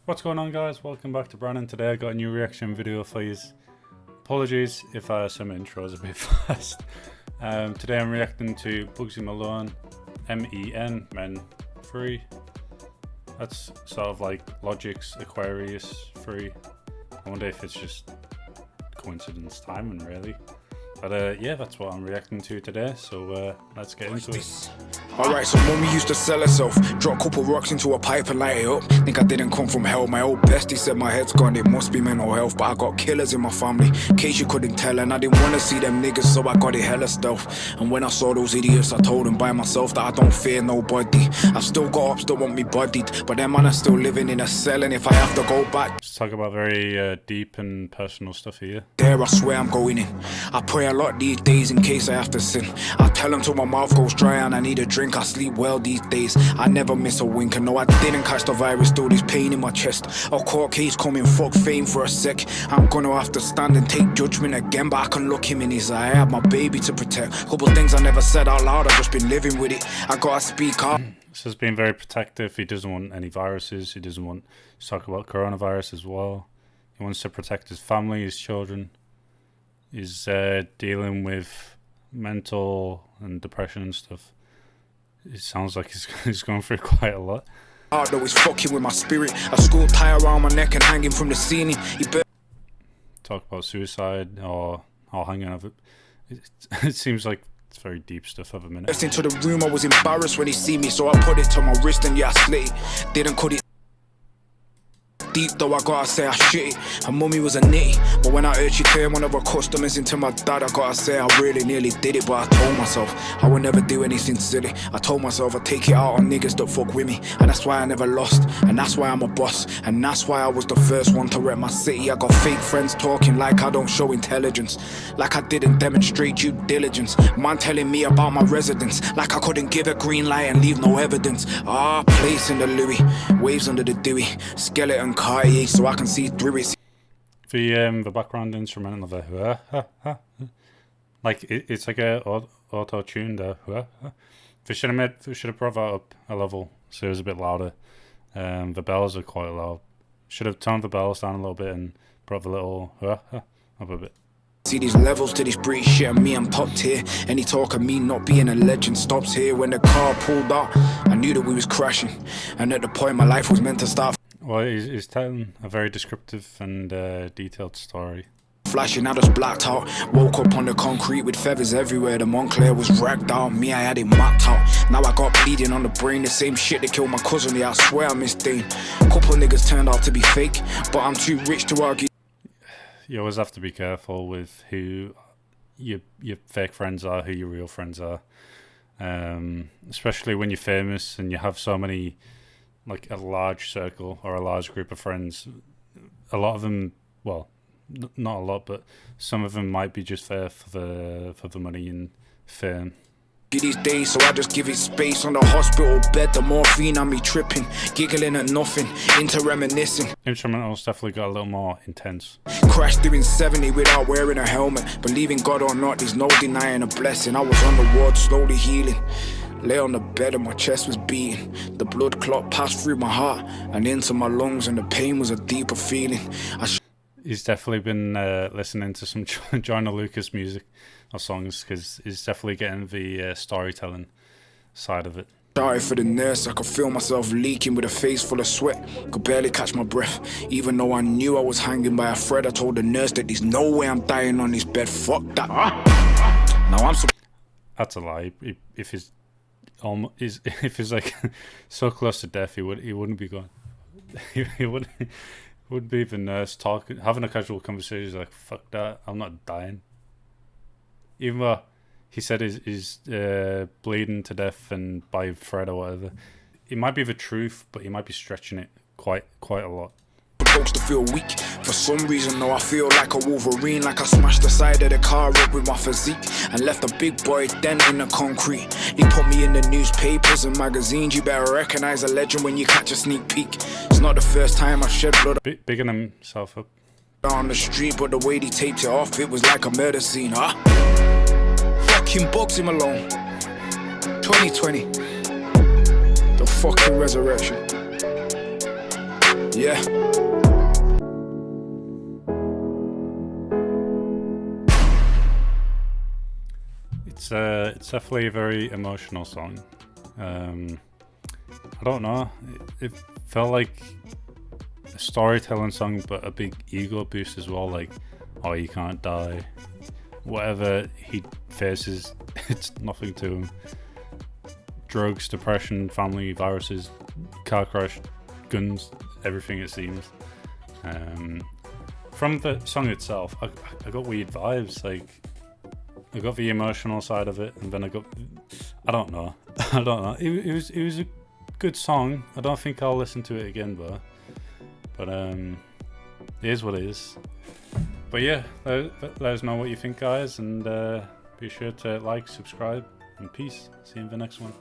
What's going on, guys? Welcome back to Brandon. Today I got a new reaction video for you. Apologies if some intros a bit fast. Today I'm reacting to Bugzy Malone, M.E.N, Men 3. That's sort of like Logic's Aquarius 3. I wonder if it's just coincidence timing, really. But yeah, that's what I'm reacting to today, so let's get into it. Alright, so mommy used to sell herself. Drop a couple rocks into a pipe and light it up. Think I didn't come from hell. My old bestie said my head's gone, it must be mental health. But I got killers in my family, in case you couldn't tell. And I didn't wanna see them niggas, so I got it hella stealth. And when I saw those idiots, I told them by myself that I don't fear nobody. I've still got ops that want me bodied, but them man are still living in a cell. And if I have to go back, Let's talk about very deep and personal stuff here. there, I swear I'm going in. I pray a lot these days in case I have to sin. I tell them till my mouth goes dry and I need a drink. I sleep well these days, I never miss a wink. And no, I didn't catch the virus, still this pain in my chest. A court case coming, fuck fame for a sec. I'm gonna have to stand and take judgment again, but I can look him in his eye. I have my baby to protect. Couple things I never said out loud, I've just been living with it. I gotta speak up. This has been very protective. He doesn't want any viruses. He doesn't want to talk about coronavirus as well. He wants to protect his family, his children. He's dealing with mental and depression and stuff. It sounds like he's going through quite a lot. Though he's fucking with my spirit. A school tie around my neck and hanging from the ceiling. Talk about suicide or hanging of it. It seems like it's very deep stuff of a minute. Burst into the room, I was embarrassed when he see me, so I put it to my wrist and yeah, I slit it. Didn't cut it deep though, I gotta say I shit it. Her mummy was a nitty, but when I heard she turned one of her customers into my dad, I gotta say I really nearly did it. But I told myself I would never do anything silly. I told myself I'd take it out on niggas that fuck with me, and that's why I never lost, and that's why I'm a boss, and that's why I was the first one to rep my city. I got fake friends talking like I don't show intelligence, like I didn't demonstrate due diligence. Man telling me about my residence, like I couldn't give a green light and leave no evidence. Place in the Louis, waves under the Dewey, skeleton Cartier so I can see through it. The background instrument of the like it's like a auto tune there. They should have brought that up a level so it was a bit louder. The bells are quite loud. Should have toned the bells down a little bit and brought the little up a bit. See these levels to this British shit, and me, I'm top tier. Any talk of me not being a legend stops here. When the car pulled out, I knew that we was crashing, and at the point my life was meant to start. Well, he's telling a very descriptive and detailed story. Flashing, I just blacked out. Woke up on the concrete with feathers everywhere. The Montclair was ragged out, me, I had it mapped out. Now I got bleeding on the brain, the same shit that killed my cousin. Yeah, I swear I missed Dane. Couple niggas turned out to be fake, but I'm too rich to argue. You always have to be careful with who your fake friends are, who your real friends are. Especially when you're famous and you have so many, like a large circle or a large group of friends. A lot of them, well, not a lot, but some of them might be just there for the money and fame. These days, so I just give it space on the hospital bed. The morphine on me tripping, giggling at nothing, into reminiscing. Instrumentals definitely got a little more intense. Crashed doing 70 without wearing a helmet. Believing God or not, there's no denying a blessing. I was on the ward, slowly healing. Lay on the bed and my chest was beating. The blood clot passed through my heart and into my lungs, and the pain was a deeper feeling. He's definitely been listening to some Joyner Lucas music or songs, because he's definitely getting the storytelling side of it. Sorry for the nurse, I could feel myself leaking with a face full of sweat. Could barely catch my breath, even though I knew I was hanging by a thread. I told the nurse that there's no way I'm dying on this bed. Fuck that. Now I'm so. That's a lie. If he's like so close to death, he wouldn't be going. He wouldn't be the nurse talking, having a casual conversation. He's like, fuck that, I'm not dying. Even though he said he's bleeding to death and by thread or whatever. It might be the truth, but he might be stretching it quite a lot. Supposed to feel weak for some reason, though I feel like a Wolverine, like I smashed the side of the car up with my physique and left a big boy dent in the concrete. He put me in the newspapers and magazines. You better recognize a legend when you catch a sneak peek. It's not the first time I've shed blood Bigging himself up on the street, but the way he taped it off, it was like a murder scene. Fucking Bugzy Malone 2020, the fucking resurrection. Yeah. It's definitely a very emotional song. I don't know. It felt like a storytelling song, but a big ego boost as well. Like, oh, you can't die. Whatever he faces, it's nothing to him. Drugs, depression, family, viruses, car crash, guns, everything it seems. From the song itself, I got weird vibes. Like, I got the emotional side of it, and then I don't know. I don't know. It was a good song. I don't think I'll listen to it again though. But it is what it is. But yeah, let us know what you think, guys, and be sure to like, subscribe, and peace. See you in the next one.